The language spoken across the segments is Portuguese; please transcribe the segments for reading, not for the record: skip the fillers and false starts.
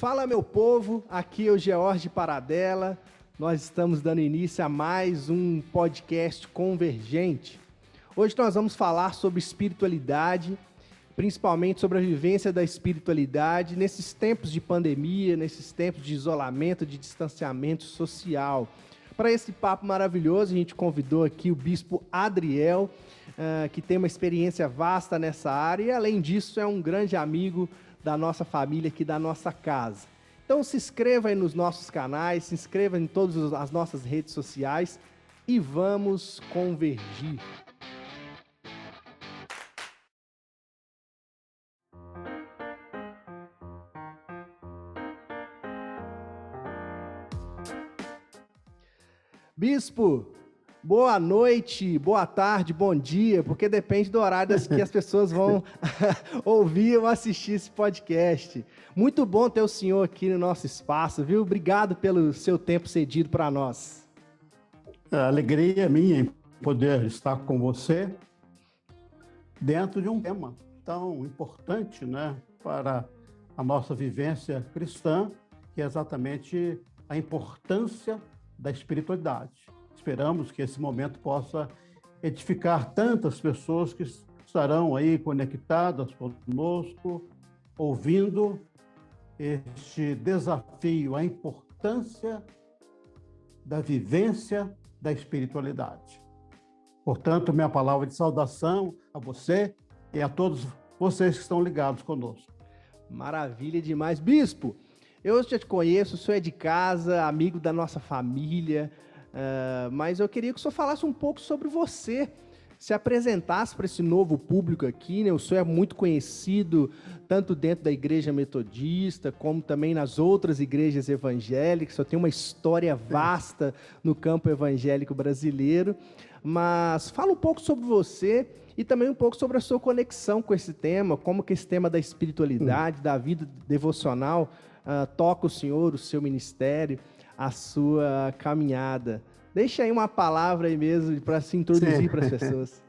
Fala, meu povo, aqui é o George Paradella. Nós estamos dando início a mais um podcast convergente. Hoje nós vamos falar sobre espiritualidade, principalmente sobre a vivência da espiritualidade nesses tempos de pandemia, nesses tempos de isolamento, de distanciamento social. Para esse papo maravilhoso, a gente convidou aqui o bispo Adriel, que tem uma experiência vasta nessa área e, além disso, é um grande amigo da nossa família aqui, da nossa casa. Então se inscreva aí nos nossos canais, se inscreva em todas as nossas redes sociais e vamos convergir. Bispo, boa noite, boa tarde, bom dia, porque depende do horário que as pessoas vão ouvir ou assistir esse podcast. Muito bom ter o senhor aqui no nosso espaço, viu? Obrigado pelo seu tempo cedido para nós. A alegria é minha em poder estar com você dentro de um tema tão importante, né, para a nossa vivência cristã, que é exatamente a importância da espiritualidade. Esperamos que esse momento possa edificar tantas pessoas que estarão aí conectadas conosco, ouvindo este desafio, a importância da vivência da espiritualidade. Portanto, minha palavra de saudação a você e a todos vocês que estão ligados conosco. Maravilha demais. Bispo, eu já te conheço, o senhor é de casa, amigo da nossa família, mas eu queria que o senhor falasse um pouco sobre você, se apresentasse para esse novo público aqui, né? O senhor é muito conhecido, tanto dentro da igreja metodista, como também nas outras igrejas evangélicas, o senhor tem uma história vasta no campo evangélico brasileiro, mas fala um pouco sobre você e também um pouco sobre a sua conexão com esse tema, como que esse tema da espiritualidade, da vida devocional, toca o senhor, o seu ministério, a sua caminhada. Deixa aí uma palavra aí mesmo para se introduzir para as pessoas.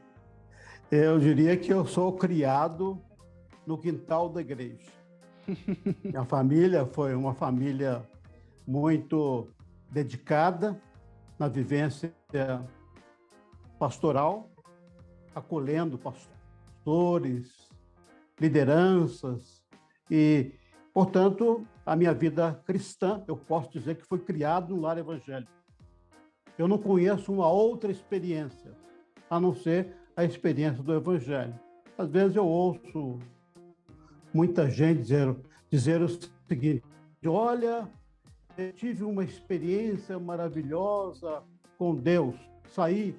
Eu diria que eu sou criado no quintal da igreja. Minha família foi uma família muito dedicada na vivência pastoral, acolhendo pastores, lideranças e, portanto, a minha vida cristã, eu posso dizer que foi criado no lar evangélico. Eu não conheço uma outra experiência, a não ser a experiência do evangelho. Às vezes eu ouço muita gente dizer o seguinte: olha, eu tive uma experiência maravilhosa com Deus, saí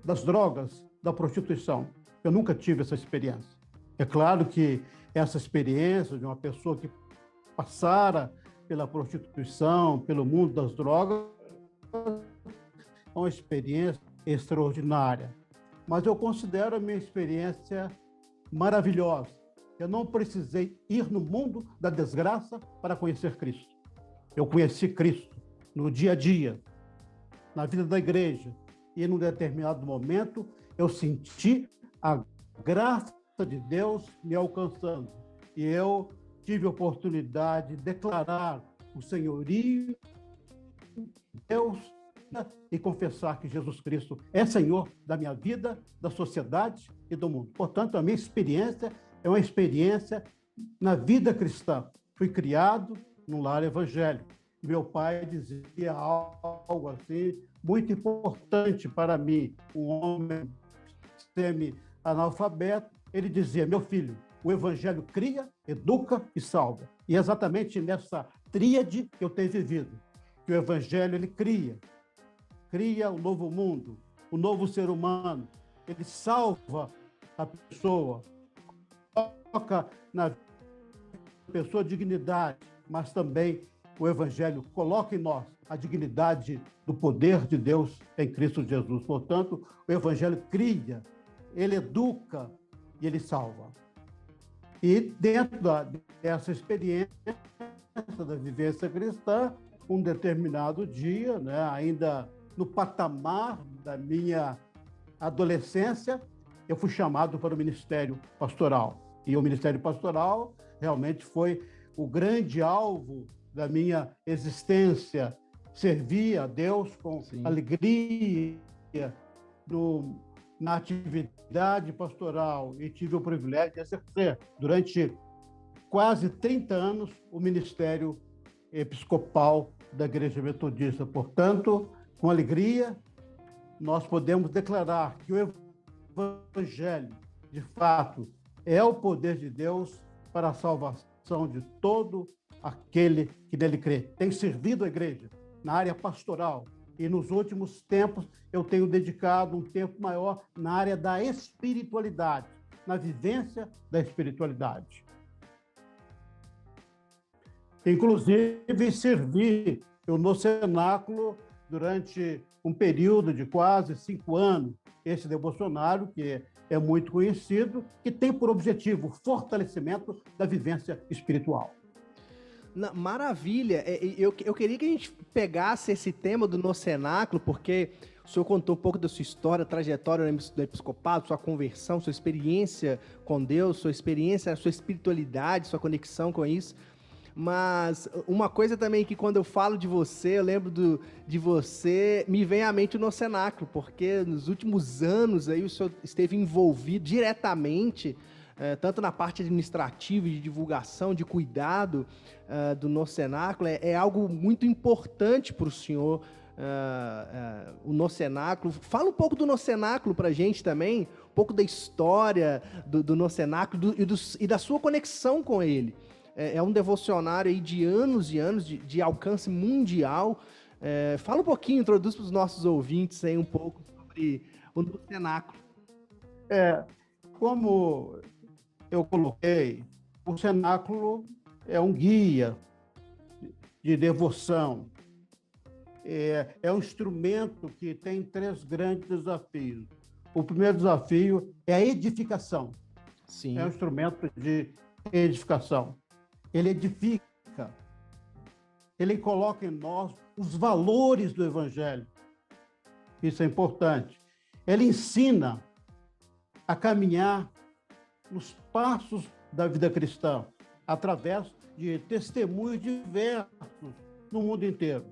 das drogas, da prostituição. Eu nunca tive essa experiência. É claro que essa experiência de uma pessoa que passara pela prostituição, pelo mundo das drogas, é uma experiência extraordinária. Mas eu considero a minha experiência maravilhosa. Eu não precisei ir no mundo da desgraça para conhecer Cristo. Eu conheci Cristo no dia a dia, na vida da igreja. E, num determinado momento, eu senti a graça de Deus me alcançando. E eu tive a oportunidade de declarar o senhorio de Deus e confessar que Jesus Cristo é Senhor da minha vida, da sociedade e do mundo. Portanto, a minha experiência é uma experiência na vida cristã. Fui criado num lar evangélico. Meu pai dizia algo assim muito importante para mim, um homem semi-analfabeto. Ele dizia: meu filho, o evangelho cria, educa e salva. E é exatamente nessa tríade que eu tenho vivido, que o evangelho ele cria o novo mundo, o novo ser humano, ele salva a pessoa, coloca na pessoa dignidade, mas também o evangelho coloca em nós a dignidade do poder de Deus em Cristo Jesus. Portanto, o evangelho cria, ele educa e ele salva. E dentro dessa experiência da vivência cristã, um determinado dia, né, ainda no patamar da minha adolescência, eu fui chamado para o ministério pastoral. E o ministério pastoral realmente foi o grande alvo da minha existência, servir a Deus com Sim. alegria na atividade pastoral, e tive o privilégio de exercer durante quase 30 anos o ministério episcopal da Igreja Metodista. Portanto, com alegria, nós podemos declarar que o Evangelho, de fato, é o poder de Deus para a salvação de todo aquele que nele crê. Tem servido a igreja na área pastoral e nos últimos tempos eu tenho dedicado um tempo maior na área da espiritualidade, na vivência da espiritualidade. Inclusive, servi no cenáculo durante um período de quase 5 anos, esse devocionário, que é muito conhecido, que tem por objetivo o fortalecimento da vivência espiritual. Maravilha! Eu queria que a gente pegasse esse tema do No Cenáculo, porque o senhor contou um pouco da sua história, trajetória do episcopado, sua conversão, sua experiência com Deus, sua experiência, sua espiritualidade, sua conexão com isso. Mas uma coisa também que quando eu falo de você, eu lembro de você, me vem à mente o No Cenáculo, porque nos últimos anos aí o senhor esteve envolvido diretamente, tanto na parte administrativa, de divulgação, de cuidado do No Cenáculo. É algo muito importante para o senhor, o No Cenáculo. Fala um pouco do No Cenáculo para a gente também, um pouco da história do No Cenáculo e da sua conexão com ele. É um devocionário aí de anos e anos, de alcance mundial. Fala um pouquinho, introduz para os nossos ouvintes aí um pouco sobre o No Cenáculo. Como eu coloquei, o cenáculo é um guia de devoção. É um instrumento que tem 3 grandes desafios. O primeiro desafio é a edificação. Sim. É um instrumento de edificação. Ele edifica, ele coloca em nós os valores do Evangelho. Isso é importante. Ele ensina a caminhar nos passos da vida cristã, através de testemunhos diversos no mundo inteiro.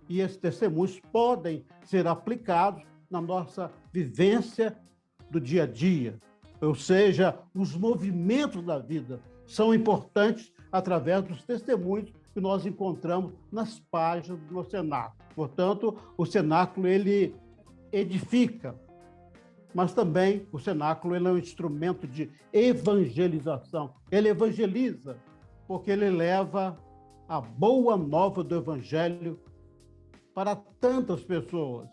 E esses testemunhos podem ser aplicados na nossa vivência do dia a dia. Ou seja, os movimentos da vida são importantes através dos testemunhos que nós encontramos nas páginas do cenáculo. Portanto, o cenáculo, ele edifica, mas também o cenáculo ele é um instrumento de evangelização. Ele evangeliza, porque ele leva a boa nova do Evangelho para tantas pessoas,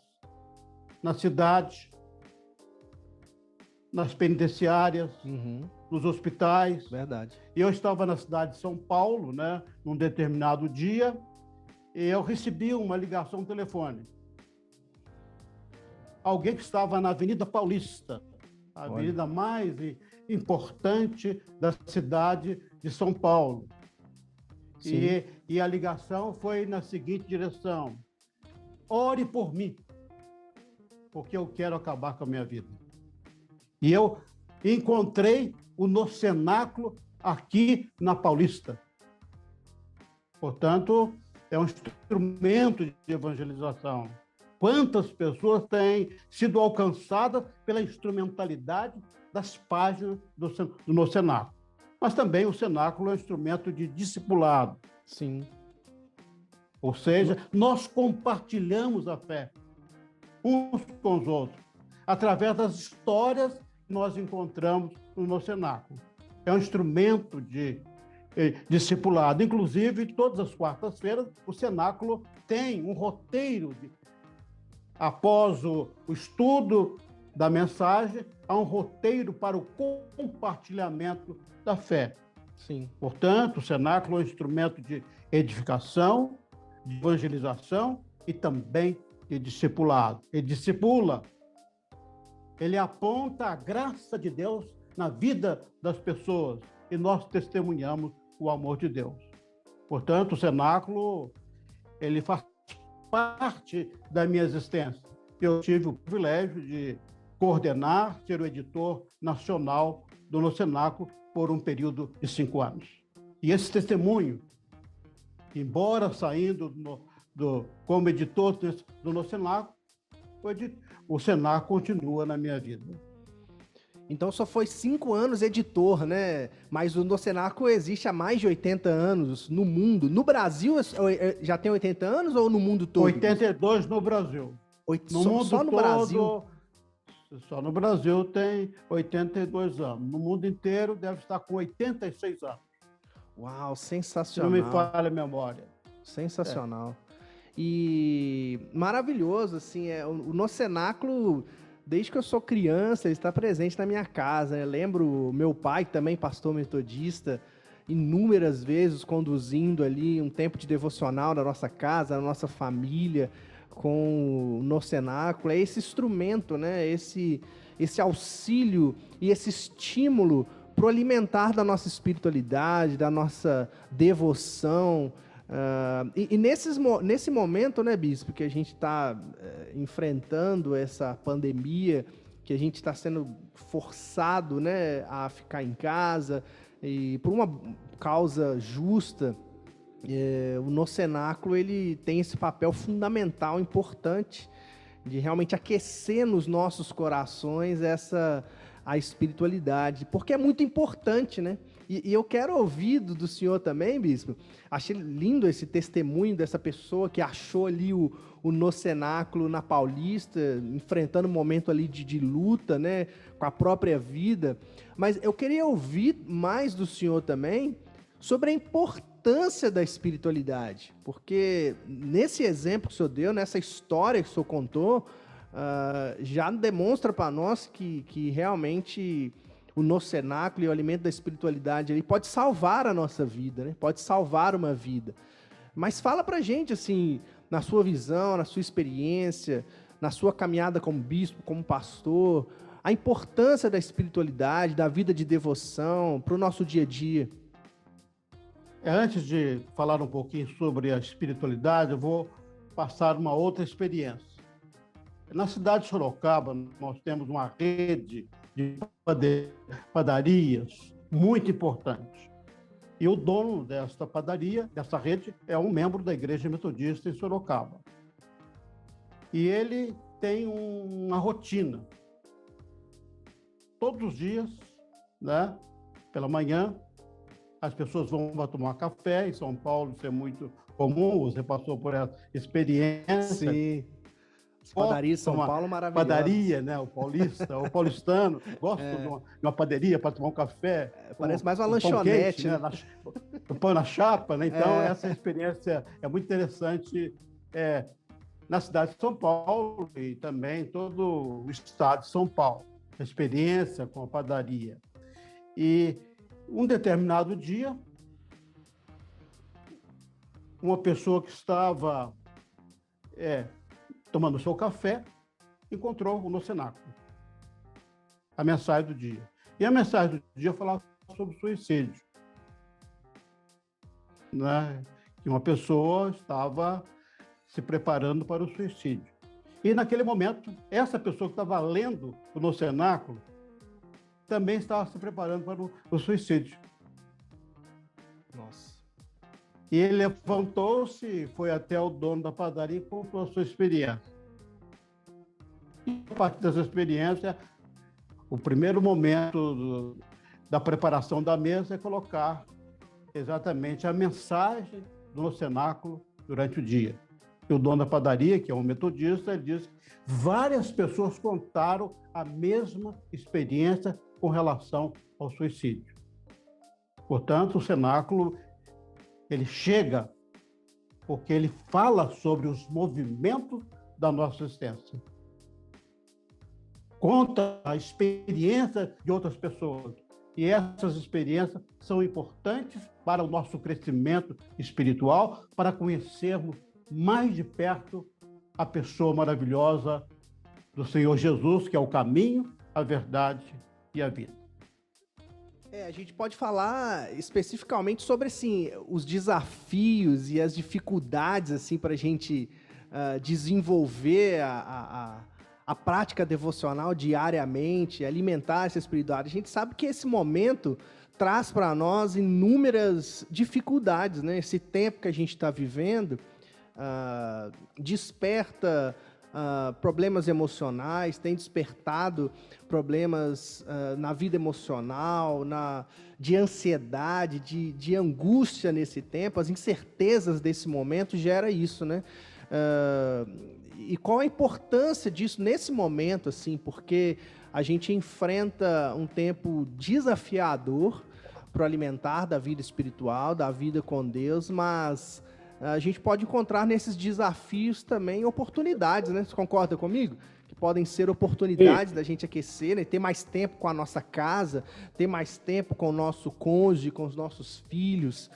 na cidade, nas penitenciárias, nos hospitais. Verdade. E eu estava na cidade de São Paulo, num determinado dia, e eu recebi uma ligação telefônica. Alguém que estava na Avenida Paulista, a avenida mais importante da cidade de São Paulo. E a ligação foi na seguinte direção: ore por mim, porque eu quero acabar com a minha vida. E eu encontrei o No Cenáculo aqui na Paulista. Portanto, é um instrumento de evangelização. Quantas pessoas têm sido alcançadas pela instrumentalidade das páginas do No Cenáculo? Mas também o cenáculo é um instrumento de discipulado. Sim. Ou seja, nós compartilhamos a fé uns com os outros, através das histórias que nós encontramos no cenáculo. É um instrumento de discipulado. Inclusive, todas as quartas-feiras, o cenáculo tem um roteiro. Após o estudo da mensagem, há um roteiro para o compartilhamento da fé. Sim. Portanto, o cenáculo é um instrumento de edificação, de evangelização e também de discipulado. Ele discipula, ele aponta a graça de Deus na vida das pessoas e nós testemunhamos o amor de Deus. Portanto, o cenáculo, ele faz parte da minha existência. Eu tive o privilégio de coordenar, ser o editor nacional do cenáculo por um período de 5 anos. E esse testemunho embora saindo como editor do No Cenáculo, o Cenáculo continua na minha vida. Então só foi 5 anos editor, né? Mas o No Cenáculo existe há mais de 80 anos no mundo. No Brasil já tem 80 anos ou no mundo todo? 82 no Brasil. No mundo só no todo, Brasil? Só no Brasil tem 82 anos. No mundo inteiro deve estar com 86 anos. Uau, Se sensacional. não me falha a memória. Sensacional. E maravilhoso, assim, o No Cenáculo, desde que eu sou criança, ele está presente na minha casa. Eu lembro meu pai, também pastor metodista, inúmeras vezes conduzindo ali um tempo de devocional na nossa casa, na nossa família, com o No Cenáculo. É esse instrumento, né? Esse auxílio e esse estímulo para o alimentar da nossa espiritualidade, da nossa devoção. Nesse momento, né, Bispo, que a gente está enfrentando essa pandemia, que a gente está sendo forçado, né, a ficar em casa, e por uma causa justa, o No Cenáculo ele tem esse papel fundamental, importante, de realmente aquecer nos nossos corações a espiritualidade, porque é muito importante, né? E eu quero ouvir do senhor também, Bispo. Achei lindo esse testemunho dessa pessoa que achou ali o No Cenáculo na Paulista, enfrentando um momento ali de luta, né, com a própria vida. Mas eu queria ouvir mais do senhor também sobre a importância da espiritualidade, porque nesse exemplo que o senhor deu, nessa história que o senhor contou, já demonstra para nós que realmente o No Cenáculo e o alimento da espiritualidade ele pode salvar a nossa vida, né? Pode salvar uma vida. Mas fala pra gente, assim, na sua visão, na sua experiência, na sua caminhada como bispo, como pastor, a importância da espiritualidade, da vida de devoção para o nosso dia a dia. Antes de falar um pouquinho sobre a espiritualidade, eu vou passar uma outra experiência. Na cidade de Sorocaba, nós temos uma rede de padarias muito importante. E o dono desta padaria, dessa rede, é um membro da Igreja Metodista em Sorocaba. E ele tem uma rotina. Todos os dias, né, pela manhã, as pessoas vão tomar café. Em São Paulo isso é muito comum, você passou por essa experiência. Sim. As padarias de São Paulo, maravilhosas. Padaria, né? O paulista, o paulistano, gosta de uma padaria para tomar um café. Parece mais uma lanchonete, quente, né? O pão na chapa, né? Então, essa experiência é muito interessante na cidade de São Paulo e também em todo o estado de São Paulo. A experiência com a padaria. E um determinado dia, uma pessoa que estava tomando seu café, encontrou o No Cenáculo. A mensagem do dia. E a mensagem do dia falava sobre suicídio. Né? Que uma pessoa estava se preparando para o suicídio. E naquele momento, essa pessoa que estava lendo o No Cenáculo também estava se preparando para o suicídio. Nossa. E ele levantou-se, foi até o dono da padaria e contou a sua experiência. E a partir dessa experiência, o primeiro momento da preparação da mesa é colocar exatamente a mensagem do cenáculo durante o dia. E o dono da padaria, que é um metodista, ele diz que várias pessoas contaram a mesma experiência com relação ao suicídio. Portanto, o cenáculo ele chega porque ele fala sobre os movimentos da nossa existência. Conta a experiência de outras pessoas. E essas experiências são importantes para o nosso crescimento espiritual, para conhecermos mais de perto a pessoa maravilhosa do Senhor Jesus, que é o caminho, a verdade e a vida. A gente pode falar especificamente sobre assim, os desafios e as dificuldades assim, para a gente desenvolver a prática devocional diariamente, alimentar essa espiritualidade. A gente sabe que esse momento traz para nós inúmeras dificuldades, né? Esse tempo que a gente está vivendo desperta problemas emocionais, tem despertado problemas na vida emocional, de ansiedade, de angústia nesse tempo. As incertezas desse momento gera isso, né? E qual a importância disso nesse momento, assim, porque a gente enfrenta um tempo desafiador para o alimentar da vida espiritual, da vida com Deus, mas a gente pode encontrar nesses desafios também oportunidades, né? Você concorda comigo? Que podem ser oportunidades da gente aquecer, né? Ter mais tempo com a nossa casa, ter mais tempo com o nosso cônjuge, com os nossos filhos,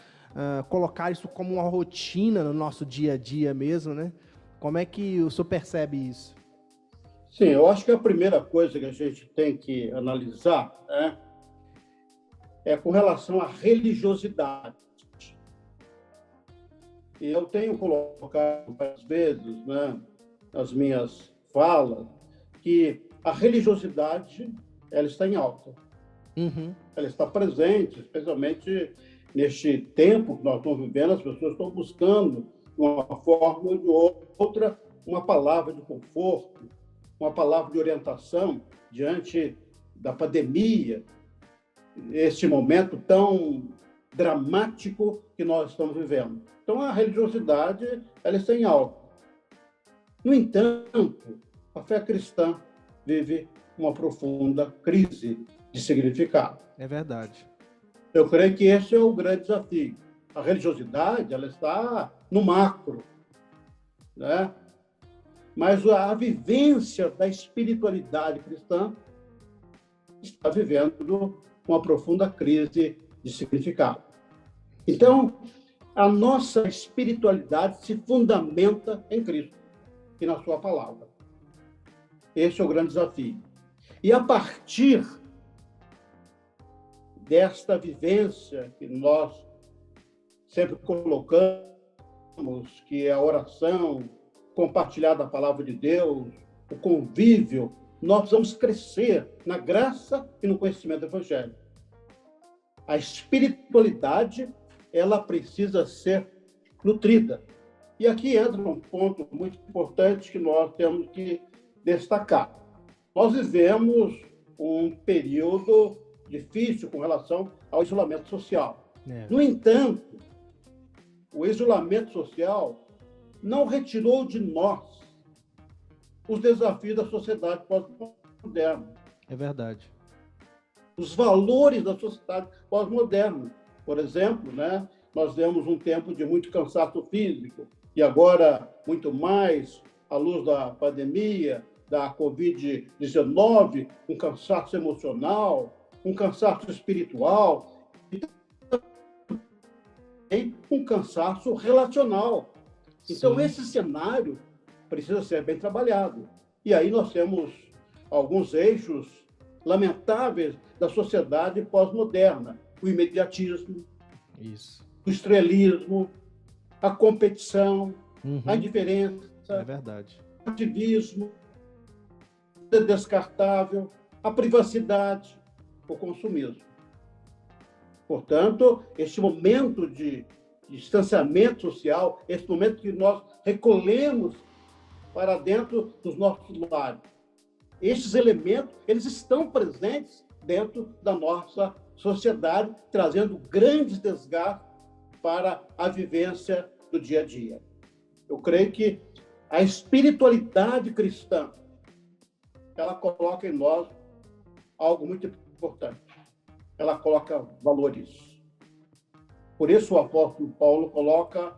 colocar isso como uma rotina no nosso dia a dia mesmo, né? Como é que o senhor percebe isso? Sim, eu acho que a primeira coisa que a gente tem que analisar é com relação à religiosidade. E eu tenho colocado várias vezes, né, nas minhas falas, que a religiosidade ela está em alta. Uhum. Ela está presente, especialmente neste tempo que nós estamos vivendo, as pessoas estão buscando, de uma forma ou de outra, uma palavra de conforto, uma palavra de orientação diante da pandemia, este momento tão dramático que nós estamos vivendo. Então, a religiosidade ela está em alta. No entanto, a fé cristã vive uma profunda crise de significado. É verdade. Eu creio que esse é o grande desafio. A religiosidade ela está no macro, né? Mas a vivência da espiritualidade cristã está vivendo uma profunda crise de significado. Então, a nossa espiritualidade se fundamenta em Cristo e na sua palavra. Esse é o grande desafio. E a partir desta vivência que nós sempre colocamos, que é a oração, compartilhar da palavra de Deus, o convívio, nós precisamos crescer na graça e no conhecimento do Evangelho. A espiritualidade, ela precisa ser nutrida. E aqui entra um ponto muito importante que nós temos que destacar. Nós vivemos um período difícil com relação ao isolamento social. No entanto, o isolamento social não retirou de nós os desafios da sociedade pós-moderna. É verdade. Os valores da sociedade pós-moderna. Por exemplo, né, nós vemos um tempo de muito cansaço físico e agora muito mais à luz da pandemia, da Covid-19, um cansaço emocional, um cansaço espiritual e também um cansaço relacional. Então, Sim. esse cenário precisa ser bem trabalhado. E aí nós temos alguns eixos lamentáveis da sociedade pós-moderna. O imediatismo, Isso. o estrelismo, a competição, a indiferença, É verdade. o ativismo, o descartável, a privacidade, o consumismo. Portanto, este momento de distanciamento social, esse momento que nós recolhemos para dentro dos nossos lares, estes elementos, eles estão presentes dentro da nossa sociedade, trazendo grandes desgastes para a vivência do dia a dia. Eu creio que a espiritualidade cristã, ela coloca em nós algo muito importante. Ela coloca valores. Por isso o apóstolo Paulo coloca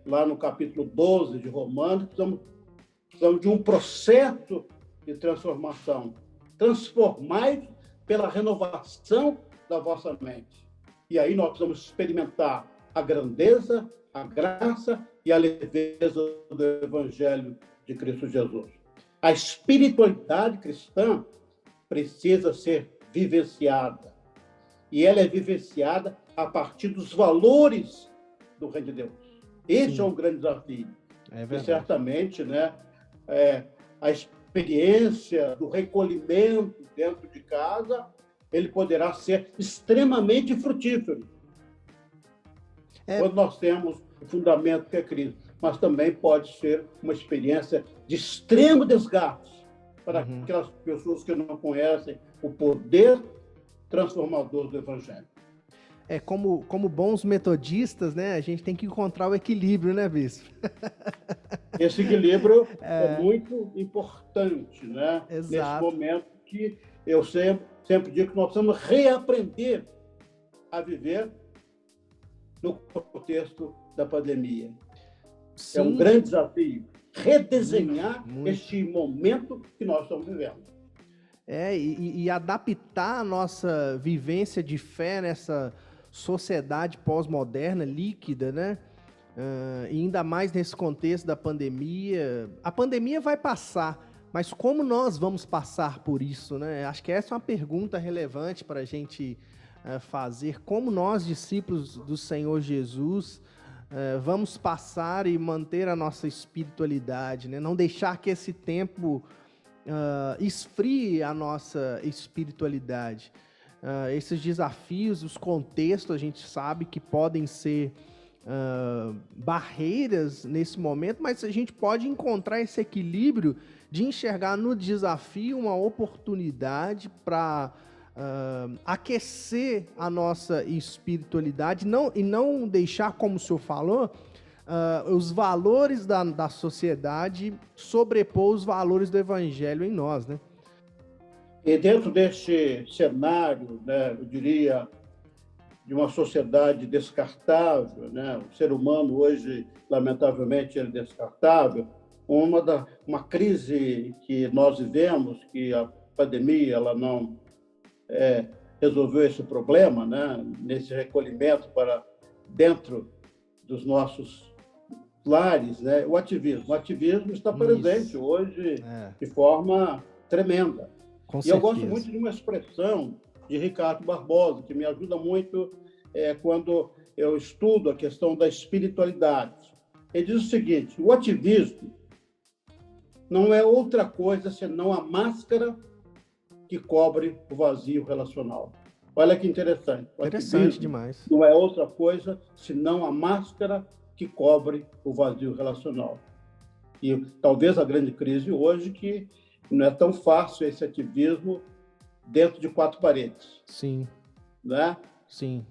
lá no capítulo 12 de Romanos, precisamos de um processo de transformação. Transformai pela renovação da vossa mente. E aí nós precisamos experimentar a grandeza, a graça e a leveza do Evangelho de Cristo Jesus. A espiritualidade cristã precisa ser vivenciada. E ela é vivenciada a partir dos valores do Reino de Deus. Esse é um grande desafio. É verdade. E certamente, né, a experiência do recolhimento dentro de casa ele poderá ser extremamente frutífero. Quando nós temos o fundamento que é Cristo. Mas também pode ser uma experiência de extremo desgaste para aquelas pessoas que não conhecem o poder transformador do Evangelho. Como bons metodistas, né, a gente tem que encontrar o equilíbrio, né, bispo? Esse equilíbrio é muito importante, né? Exato. Nesse momento que eu sempre digo que nós precisamos reaprender a viver no contexto da pandemia. Sim. É um grande desafio redesenhar este momento que nós estamos vivendo. E adaptar a nossa vivência de fé nessa sociedade pós-moderna, líquida, né? E ainda mais nesse contexto da pandemia. A pandemia vai passar, mas como nós vamos passar por isso, né? Acho que essa é uma pergunta relevante para a gente fazer. Como nós, discípulos do Senhor Jesus, vamos passar e manter a nossa espiritualidade, né? Não deixar que esse tempo esfrie a nossa espiritualidade. Esses desafios, os contextos, a gente sabe que podem ser barreiras nesse momento, mas a gente pode encontrar esse equilíbrio de enxergar no desafio uma oportunidade para aquecer a nossa espiritualidade e não deixar, como o senhor falou, os valores da sociedade sobrepor os valores do evangelho em nós, né? E dentro deste cenário, né, eu diria, de uma sociedade descartável, né? O ser humano hoje, lamentavelmente, é descartável. Uma crise que nós vivemos, que a pandemia ela não resolveu esse problema, né? Nesse recolhimento para dentro dos nossos lares, né? O ativismo está presente hoje de forma tremenda. E eu gosto muito de uma expressão de Ricardo Barbosa, que me ajuda muito quando eu estudo a questão da espiritualidade. Ele diz o seguinte: o ativismo não é outra coisa senão a máscara que cobre o vazio relacional. Olha que interessante. Interessante demais. Não é outra coisa senão a máscara que cobre o vazio relacional. E talvez a grande crise hoje que não é tão fácil esse ativismo dentro de quatro paredes. Sim. Né? Sim.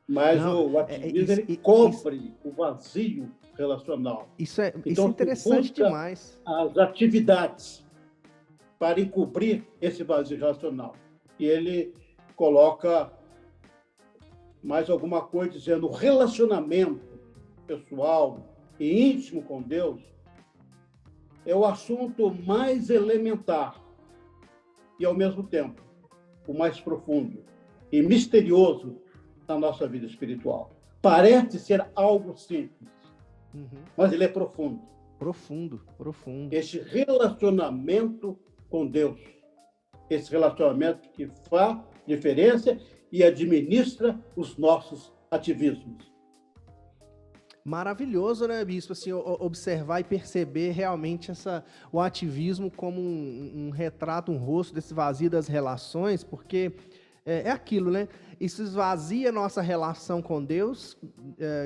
Mas o ativismo ele cobre o vazio relacional. Isso é interessante demais. As atividades para encobrir esse vazio relacional. E ele coloca mais alguma coisa dizendo o relacionamento pessoal e íntimo com Deus é o assunto mais elementar e, ao mesmo tempo, o mais profundo e misterioso da nossa vida espiritual. Parece ser algo simples, mas ele é profundo. Profundo. Esse relacionamento com Deus, esse relacionamento que faz diferença e administra os nossos ativismos. Maravilhoso, né, bispo? Assim, observar e perceber realmente o ativismo como um retrato, um rosto desse vazio das relações, porque é aquilo, né? Isso esvazia a nossa relação com Deus,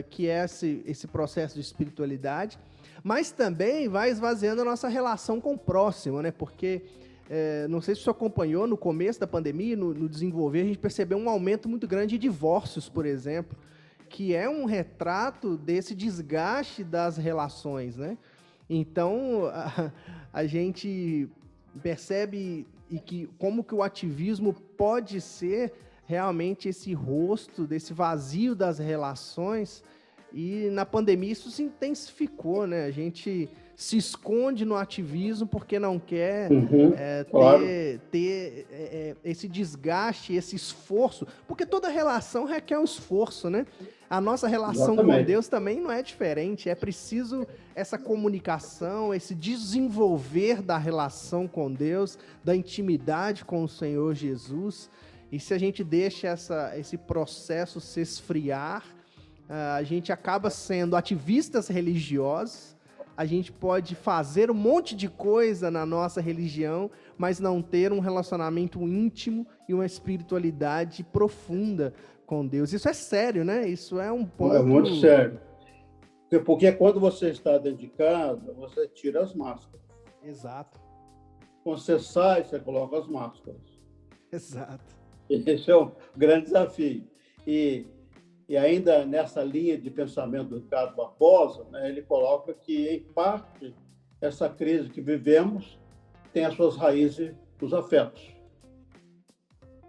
que é esse processo de espiritualidade, mas também vai esvaziando a nossa relação com o próximo, né? Porque, não sei se o senhor acompanhou, no começo da pandemia, no desenvolver, a gente percebeu um aumento muito grande de divórcios, por exemplo, que é um retrato desse desgaste das relações, né? Então, a gente percebe como que o ativismo pode ser realmente esse rosto desse vazio das relações, e na pandemia isso se intensificou, né? A gente se esconde no ativismo porque não quer ter esse desgaste, esse esforço, porque toda relação requer um esforço, né? A nossa relação com Deus também não é diferente, é preciso essa comunicação, esse desenvolver da relação com Deus, da intimidade com o Senhor Jesus, e se a gente deixa esse processo se esfriar, a gente acaba sendo ativistas religiosos, a gente pode fazer um monte de coisa na nossa religião, mas não ter um relacionamento íntimo e uma espiritualidade profunda com Deus. Isso é sério, né? Isso é um ponto... É muito sério. Porque quando você está dentro de casa, você tira as máscaras. Exato. Quando você sai, você coloca as máscaras. Exato. Esse é um grande desafio. E ainda nessa linha de pensamento do Ricardo Barbosa, né, ele coloca que, em parte, essa crise que vivemos tem as suas raízes nos afetos.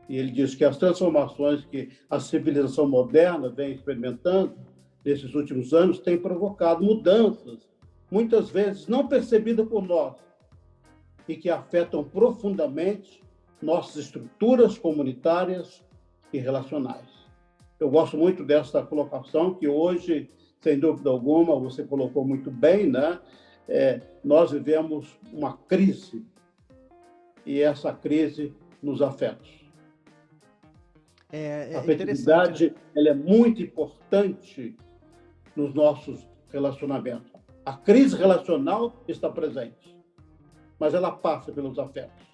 E ele diz que as transformações que a civilização moderna vem experimentando nesses últimos anos têm provocado mudanças, muitas vezes não percebidas por nós, e que afetam profundamente nossas estruturas comunitárias e relacionais. Eu gosto muito dessa colocação, que hoje, sem dúvida alguma, você colocou muito bem, né? Nós vivemos uma crise, e essa crise nos afeta. A afetividade, né? Ela é muito importante nos nossos relacionamentos. A crise relacional está presente, mas ela passa pelos afetos.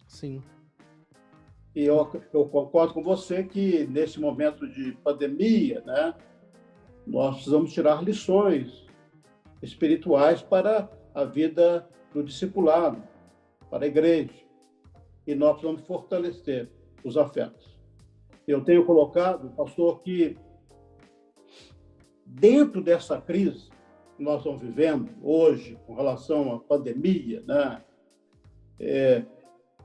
Sim. E eu concordo com você que, nesse momento de pandemia, né, nós precisamos tirar lições espirituais para a vida do discipulado, para a igreja. E nós precisamos fortalecer os afetos. Eu tenho colocado, pastor, que dentro dessa crise que nós estamos vivendo hoje, com relação à pandemia, né,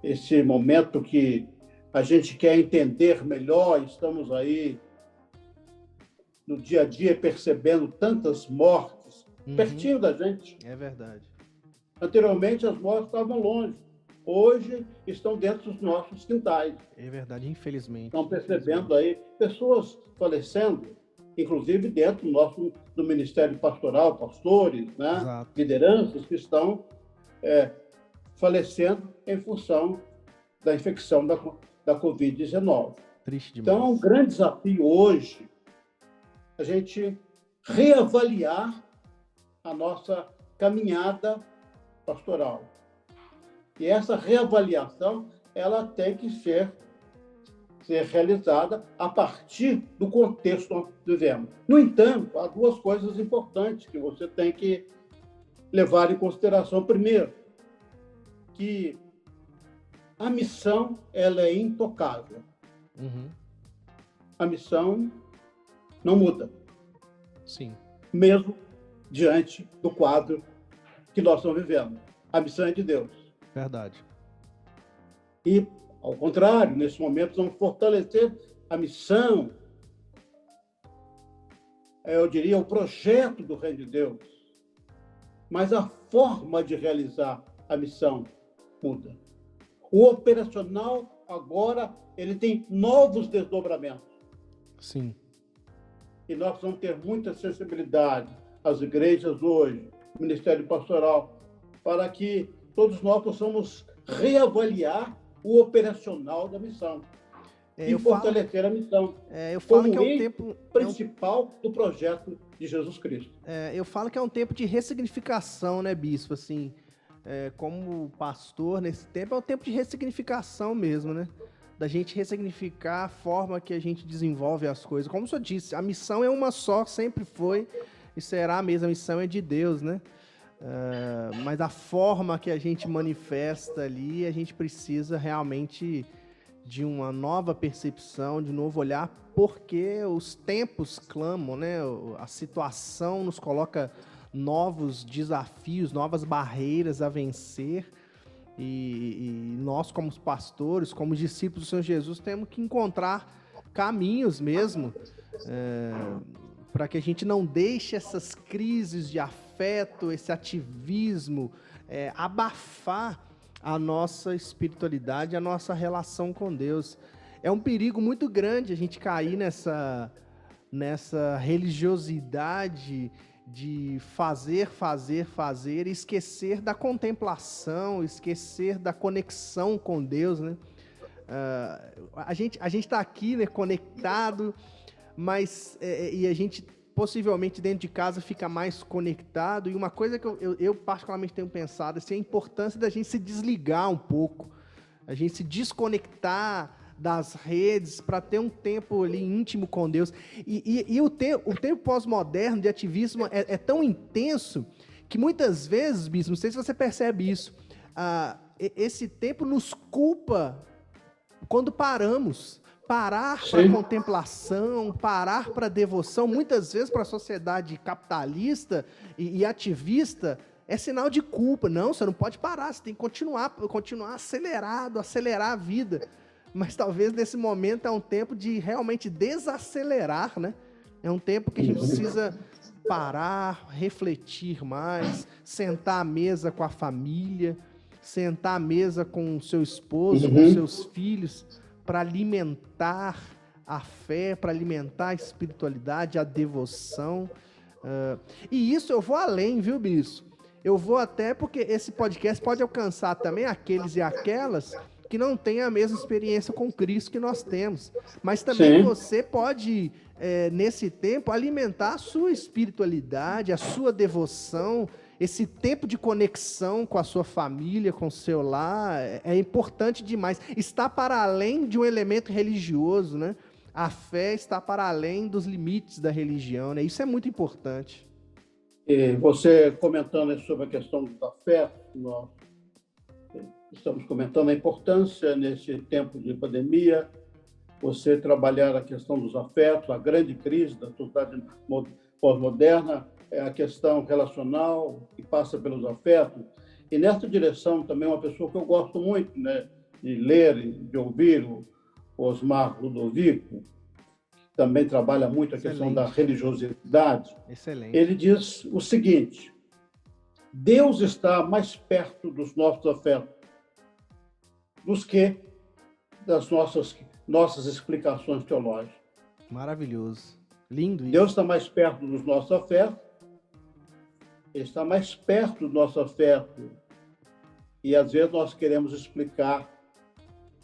esse momento que a gente quer entender melhor, estamos aí no dia a dia percebendo tantas mortes pertinho da gente. É verdade. Anteriormente as mortes estavam longe, hoje estão dentro dos nossos quintais. É verdade, infelizmente. Estão percebendo aí pessoas falecendo, inclusive dentro do Ministério Pastoral, pastores, né? Exato. Lideranças que estão falecendo em função da infecção da Covid-19. Triste demais. Então, é um grande desafio hoje a gente reavaliar a nossa caminhada pastoral. E essa reavaliação, ela tem que ser realizada a partir do contexto que nós vivemos. No entanto, há duas coisas importantes que você tem que levar em consideração. Primeiro, que a missão ela é intocável. A missão não muda. Sim. Mesmo diante do quadro que nós estamos vivendo. A missão é de Deus. Verdade. E, ao contrário, nesse momento, vamos fortalecer a missão, eu diria, o projeto do Reino de Deus. Mas a forma de realizar a missão muda. O operacional, agora, ele tem novos desdobramentos. Sim. E nós vamos ter muita sensibilidade, as igrejas hoje, o Ministério Pastoral, para que todos nós possamos reavaliar o operacional da missão e fortalecer a missão. Eu falo que é um tempo principal do projeto de Jesus Cristo. Eu falo que é um tempo de ressignificação, né, bispo? Assim, como pastor, nesse tempo é um tempo de ressignificação mesmo, né? Da gente ressignificar a forma que a gente desenvolve as coisas. Como o senhor disse, a missão é uma só, sempre foi e será a mesma. A missão é de Deus, né? Mas a forma que a gente manifesta ali, a gente precisa realmente de uma nova percepção, de novo olhar, porque os tempos clamam, né? A situação nos coloca novos desafios, novas barreiras a vencer. E nós, como pastores, como discípulos do Senhor Jesus, temos que encontrar caminhos mesmo para que a gente não deixe essas crises de afeto, esse ativismo, abafar a nossa espiritualidade, a nossa relação com Deus. É um perigo muito grande a gente cair nessa religiosidade de fazer e esquecer da contemplação, esquecer da conexão com Deus, né? A gente está aqui, né, conectado, mas e a gente possivelmente dentro de casa fica mais conectado, e uma coisa que eu particularmente tenho pensado, assim, é a importância da gente se desligar um pouco, a gente se desconectar das redes para ter um tempo ali íntimo com Deus. E o tempo pós-moderno de ativismo é tão intenso que muitas vezes, Bispo, não sei se você percebe isso, esse tempo nos culpa quando paramos. Parar para a contemplação, parar para a devoção, muitas vezes para a sociedade capitalista e ativista, é sinal de culpa. Não, você não pode parar, você tem que continuar acelerado, acelerar a vida. Mas talvez nesse momento é um tempo de realmente desacelerar, né? É um tempo que a gente precisa parar, refletir mais, sentar à mesa com a família, sentar à mesa com o seu esposo, com seus filhos, para alimentar a fé, para alimentar a espiritualidade, a devoção. E isso eu vou além, viu, Bispo? Eu vou até porque esse podcast pode alcançar também aqueles e aquelas que não têm a mesma experiência com Cristo que nós temos. Mas também você pode, nesse tempo, alimentar a sua espiritualidade, a sua devoção, esse tempo de conexão com a sua família, com o seu lar, é importante demais. Está para além de um elemento religioso, né? A fé está para além dos limites da religião, né? Isso é muito importante. E você comentando sobre a questão da fé, nós estamos comentando a importância nesse tempo de pandemia, você trabalhar a questão dos afetos, a grande crise da sociedade pós-moderna, a questão relacional que passa pelos afetos. E nessa direção também uma pessoa que eu gosto muito, né, de ler e de ouvir, o Osmar Ludovico, que também trabalha muito a questão da religiosidade. Excelente. Ele diz o seguinte: Deus está mais perto dos nossos afetos do que das nossas explicações teológicas. Maravilhoso. Lindo isso. Deus está mais perto dos nossos afetos, Ele está mais perto do nosso afeto. E, às vezes, nós queremos explicar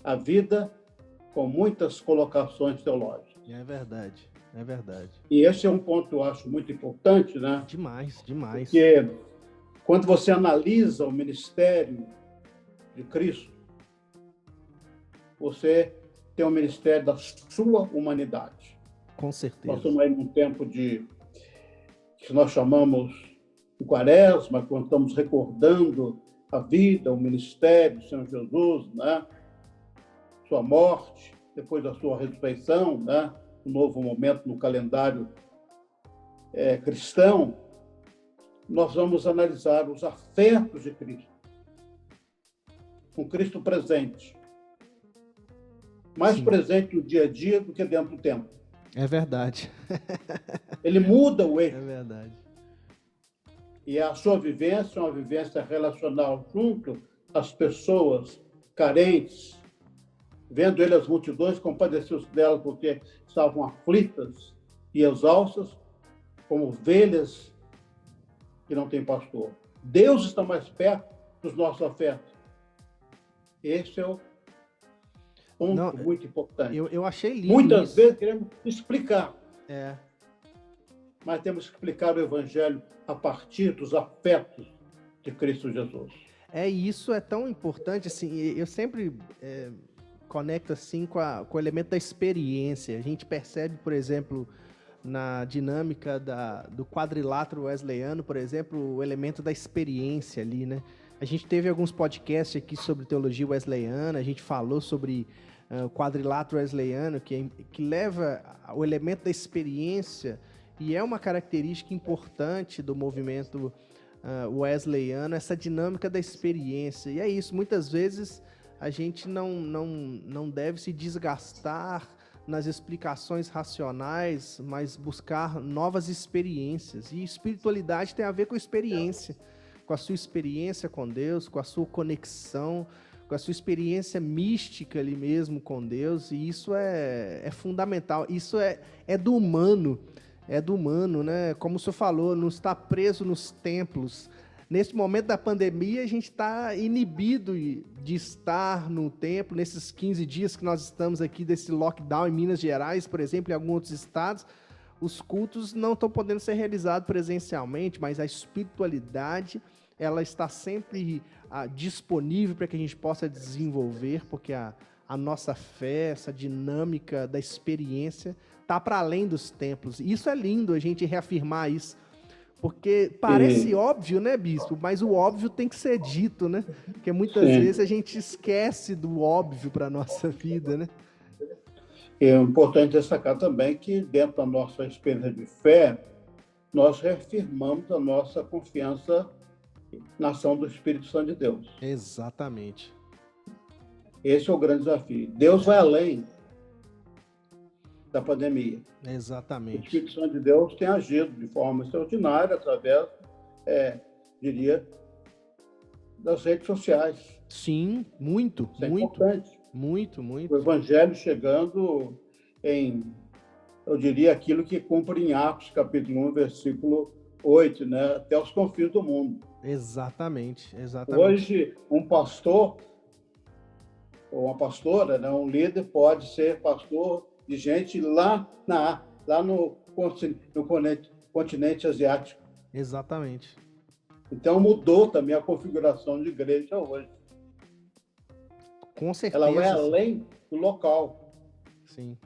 a vida com muitas colocações teológicas. É verdade, é verdade. E esse é um ponto que eu acho muito importante, né? Demais, demais. Porque quando você analisa o ministério de Cristo, você tem o ministério da sua humanidade. Com certeza. Nós estamos aí num tempo que nós chamamos de Quaresma, quando estamos recordando a vida, o ministério do Senhor Jesus, né? Sua morte, depois da sua ressurreição, né? Um novo momento no calendário cristão. Nós vamos analisar os afetos de Cristo, com Cristo presente. Mais Sim. presente no dia a dia do que dentro do templo. É verdade. Ele muda o eixo. É verdade. E a sua vivência é uma vivência relacional junto às pessoas carentes, vendo ele as multidões, compadeceu-se delas porque estavam aflitas e exaustas, como ovelhas que não têm pastor. Deus está mais perto dos nossos afetos. Esse é o ponto muito importante. Eu achei lindo. Muitas vezes queremos explicar. É. Mas temos que explicar o Evangelho a partir dos afetos de Cristo Jesus. Isso é tão importante, assim, eu sempre conecto assim com o elemento da experiência. A gente percebe, por exemplo, na dinâmica do quadrilátero wesleyano, por exemplo, o elemento da experiência ali, né? A gente teve alguns podcasts aqui sobre teologia wesleyana, a gente falou sobre o quadrilátero wesleyano, que leva o elemento da experiência, e é uma característica importante do movimento wesleyano, essa dinâmica da experiência. E é isso, muitas vezes a gente não deve se desgastar nas explicações racionais, mas buscar novas experiências. E espiritualidade tem a ver com experiência, com a sua experiência com Deus, com a sua conexão, com a sua experiência mística ali mesmo com Deus. E isso é fundamental. Isso é do humano. É do humano, né? Como o senhor falou, não está preso nos templos. Nesse momento da pandemia, a gente está inibido de estar no templo, nesses 15 dias que nós estamos aqui desse lockdown em Minas Gerais, por exemplo, em alguns outros estados. os cultos não estão podendo ser realizados presencialmente, mas a espiritualidade, ela está sempre disponível para que a gente possa desenvolver, porque a nossa fé, essa dinâmica da experiência, está para além dos templos. E isso é lindo, a gente reafirmar isso, porque parece óbvio, né, bispo? Mas o óbvio tem que ser dito, né? Porque muitas vezes a gente esquece do óbvio para a nossa vida, né? É importante destacar também que, dentro da nossa experiência de fé, nós reafirmamos a nossa confiança na ação do Espírito Santo de Deus. Exatamente. Esse é o grande desafio. Deus vai além da pandemia. Exatamente. O Espírito Santo de Deus tem agido de forma extraordinária através, diria, das redes sociais. Sim, muito, Isso é muito. importante. Muito. O Evangelho chegando eu diria, aquilo que cumpre em Atos, capítulo 1, versículo 8, né? Até os confins do mundo. Exatamente. Hoje, um pastor ou uma pastora, né, um líder, pode ser pastor de gente lá no continente asiático. Exatamente. Então, mudou também a configuração de igreja hoje. Com certeza. Ela vai além do local. Sim.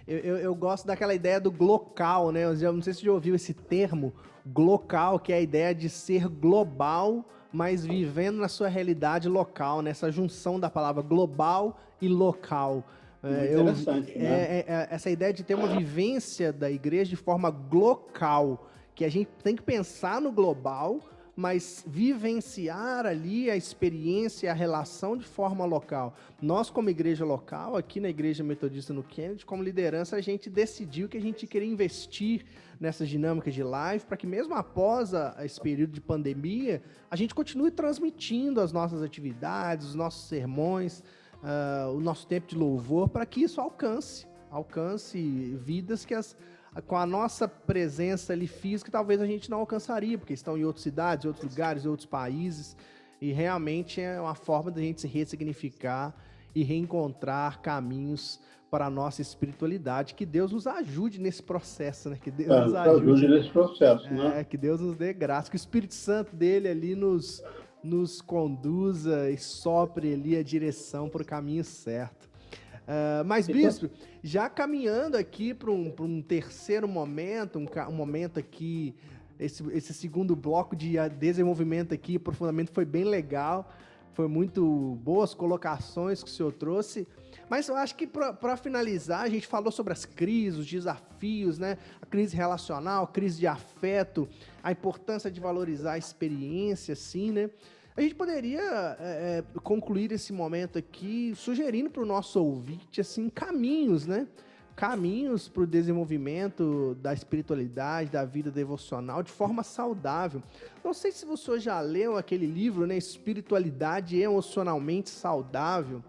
Eu gosto daquela ideia do glocal, né? Eu não sei se você já ouviu esse termo, glocal, que é a ideia de ser global, mas vivendo na sua realidade local, né? Essa junção da palavra global e local. Interessante, né? Essa ideia de ter uma vivência da igreja de forma glocal, que a gente tem que pensar no global, mas vivenciar ali a experiência, a relação de forma local. Nós, como igreja local, aqui na Igreja Metodista no Kennedy, como liderança, a gente decidiu que a gente queria investir nessas dinâmicas de live, para que mesmo após esse período de pandemia, a gente continue transmitindo as nossas atividades, os nossos sermões, o nosso tempo de louvor, para que isso alcance vidas que com a nossa presença ali física, talvez a gente não alcançaria, porque estão em outras cidades, outros lugares, outros países, e realmente é uma forma da gente se ressignificar e reencontrar caminhos para a nossa espiritualidade. Que Deus nos ajude nesse processo, né? Que Deus nos ajude nesse processo, né? Que Deus nos dê graça, que o Espírito Santo dele ali nos conduza e sopre ali a direção para o caminho certo. Mas, bispo, já caminhando aqui para um terceiro momento, um momento aqui, esse segundo bloco de desenvolvimento aqui, aprofundamento, foi bem legal, foi muito boas colocações que o senhor trouxe, mas eu acho que para finalizar, a gente falou sobre as crises, os desafios, né? A crise relacional, a crise de afeto, a importância de valorizar a experiência, assim, né? A gente poderia concluir esse momento aqui sugerindo para o nosso ouvinte assim, caminhos, né? Caminhos para o desenvolvimento da espiritualidade, da vida devocional de forma saudável. Não sei se você já leu aquele livro, né? Espiritualidade Emocionalmente Saudável.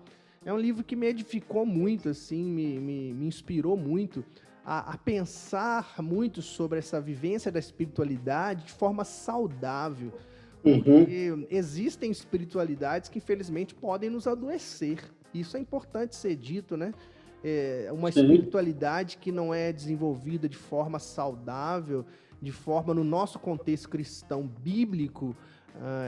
É um livro que me edificou muito, assim, me inspirou muito a pensar muito sobre essa vivência da espiritualidade de forma saudável. Porque existem espiritualidades que, infelizmente, podem nos adoecer. Isso é importante ser dito, né? Uma espiritualidade que não é desenvolvida de forma saudável, de forma, no nosso contexto cristão bíblico,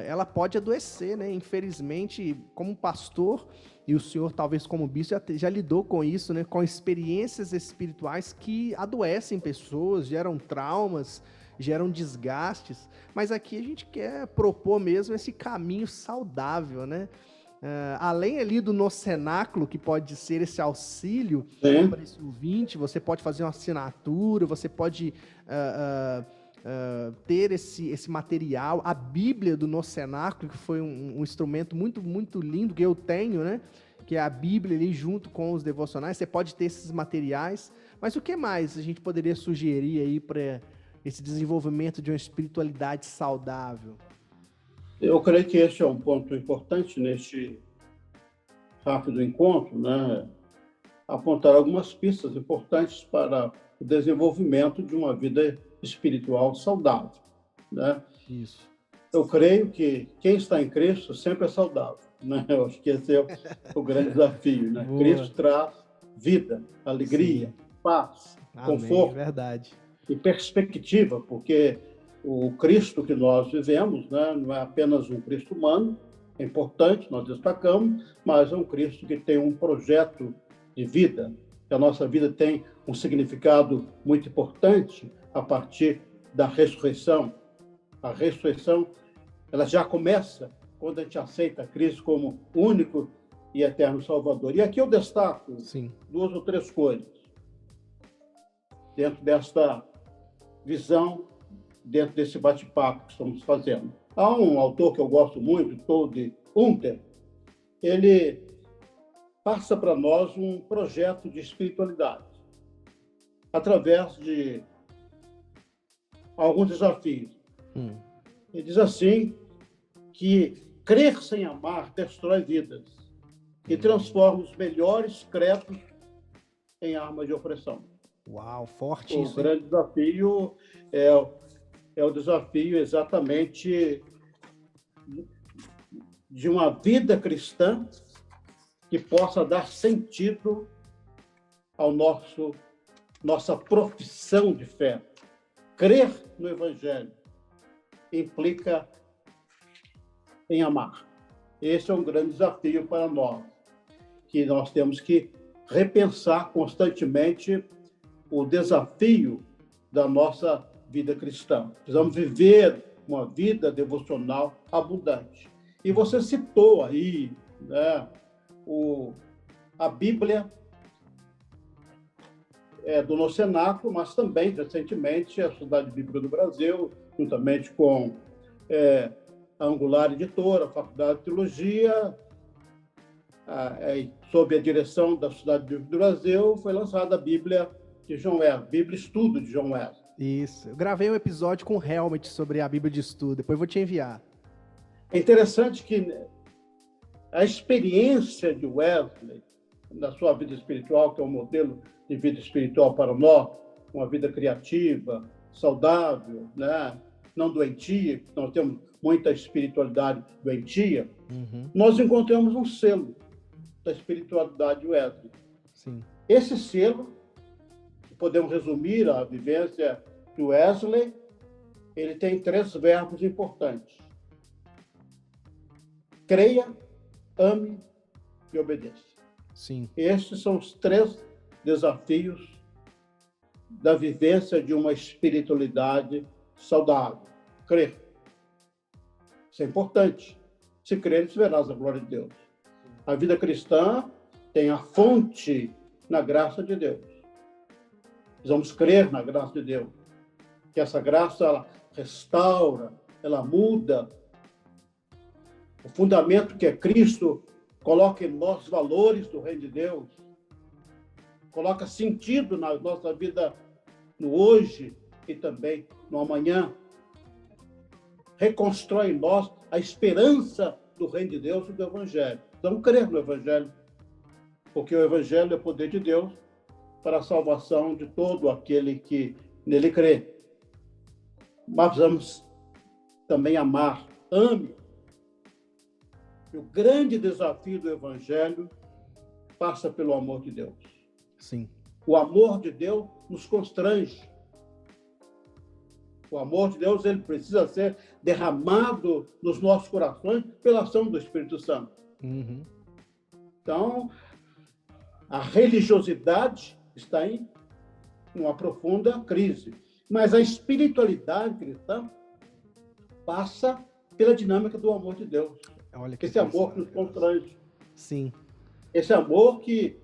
ela pode adoecer, né? Infelizmente, como pastor, e o senhor, talvez como bispo, já lidou com isso, né? Com experiências espirituais que adoecem pessoas, geram traumas, geram desgastes, mas aqui a gente quer propor mesmo esse caminho saudável, né? Além ali do cenáculo, que pode ser esse auxílio para esse ouvinte, você pode fazer uma assinatura, você pode ter esse material, a Bíblia do cenáculo, que foi um instrumento muito, muito lindo que eu tenho, né? Que é a Bíblia ali junto com os devocionais, você pode ter esses materiais, mas o que mais a gente poderia sugerir aí para esse desenvolvimento de uma espiritualidade saudável? Eu creio que esse é um ponto importante neste rápido encontro, né? Apontar algumas pistas importantes para o desenvolvimento de uma vida espiritual saudável, né? Isso. Eu creio que quem está em Cristo sempre é saudável, né? Eu acho que esse é o grande desafio, né? Boa. Cristo traz vida, alegria, paz, Amém, conforto. verdade. e perspectiva, porque o Cristo que nós vivemos, né, não é apenas um Cristo humano, é importante, nós destacamos, mas é um Cristo que tem um projeto de vida, que a nossa vida tem um significado muito importante a partir da ressurreição. A ressurreição, ela já começa quando a gente aceita Cristo como único e eterno Salvador. E aqui eu destaco duas ou três coisas dentro desta visão, dentro desse bate-papo que estamos fazendo. Há um autor que eu gosto muito, Todd Hunter, ele passa para nós um projeto de espiritualidade através de alguns desafios. Ele diz assim que crer sem amar destrói vidas e transforma os melhores credos em armas de opressão. Uau, forte isso. O grande desafio é o desafio exatamente de uma vida cristã que possa dar sentido ao nossa profissão de fé. Crer no Evangelho implica em amar. Esse é um grande desafio para nós, que nós temos que repensar constantemente o desafio da nossa vida cristã. Precisamos viver uma vida devocional abundante. E você citou aí, né, a Bíblia do nosso cenáculo, mas também, recentemente, a Sociedade Bíblica do Brasil, juntamente com a Angular Editora, a Faculdade de Teologia, sob a direção da Sociedade Bíblica do Brasil, foi lançada a Bíblia de John Wesley, Bíblia Estudo de John Wesley. Isso. Eu gravei um episódio com o Helmut sobre a Bíblia de Estudo, depois vou te enviar. É interessante que a experiência de Wesley, na sua vida espiritual, que é um modelo de vida espiritual para nós, uma vida criativa, saudável, né? Não doentia, nós temos muita espiritualidade doentia, nós encontramos um selo da espiritualidade de Wesley. Sim. Esse selo, podemos resumir a vivência de Wesley, ele tem 3 verbos importantes: creia, ame e obedeça. Sim. Estes são os 3 desafios da vivência de uma espiritualidade saudável. Crer. Isso é importante. Se creres, verás a glória de Deus. A vida cristã tem a fonte na graça de Deus. Precisamos crer na graça de Deus. Que essa graça, ela restaura, ela muda. O fundamento que é Cristo coloca em nós valores do reino de Deus. Coloca sentido na nossa vida no hoje e também no amanhã. Reconstrói em nós a esperança do reino de Deus e do Evangelho. Então, crer no Evangelho, porque o Evangelho é o poder de Deus para a salvação de todo aquele que nele crê. Mas precisamos também amar. Ame. E o grande desafio do Evangelho passa pelo amor de Deus. Sim. O amor de Deus nos constrange. O amor de Deus, ele precisa ser derramado nos nossos corações pela ação do Espírito Santo. Então, a religiosidade está em uma profunda crise. Mas a espiritualidade cristã passa pela dinâmica do amor de Deus. Olha que esse amor que nos constrange. Sim. Esse amor de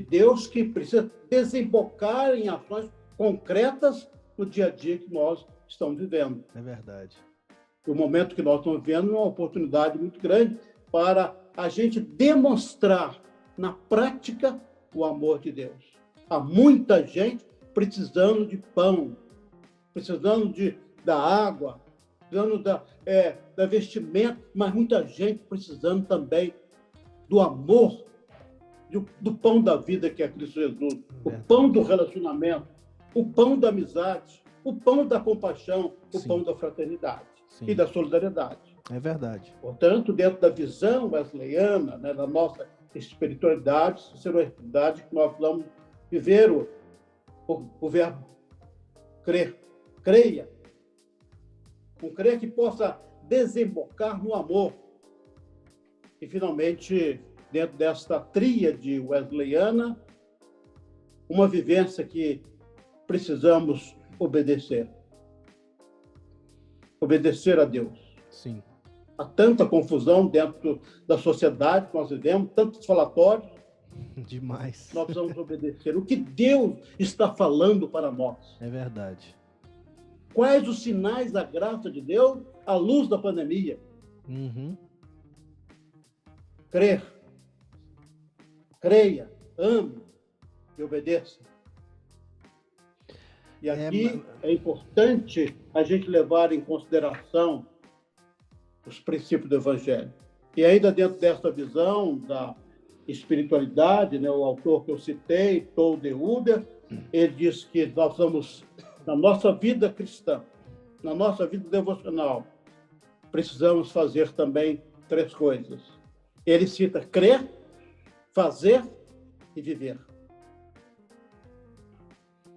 Deus que precisa desembocar em ações concretas no dia a dia que nós estamos vivendo. É verdade. O momento que nós estamos vivendo é uma oportunidade muito grande para a gente demonstrar na prática o amor de Deus. Há muita gente precisando de pão, precisando da água, precisando da vestimenta, mas muita gente precisando também do amor, do pão da vida que é Cristo Jesus, o pão do relacionamento, o pão da amizade, o pão da compaixão, o pão da fraternidade e da solidariedade. É verdade. Portanto, dentro da visão wesleyana, né, da nossa espiritualidade, sinceridade, que nós vamos viver o verbo crer. Creia. Um crer que possa desembocar no amor. E, finalmente, dentro desta tríade wesleyana, uma vivência que precisamos obedecer. Obedecer a Deus. Sim. Há tanta confusão dentro da sociedade que nós vivemos, tantos falatórios. Demais. Nós precisamos obedecer. O que Deus está falando para nós? É verdade. Quais os sinais da graça de Deus à luz da pandemia? Uhum. Crer. Creia, ame e obedeça. E aqui é importante a gente levar em consideração os princípios do Evangelho. E ainda dentro dessa visão da espiritualidade, né, o autor que eu citei, Paul de Huber, ele diz que nós vamos, na nossa vida cristã, na nossa vida devocional, precisamos fazer também 3 coisas. Ele cita crer, fazer e viver.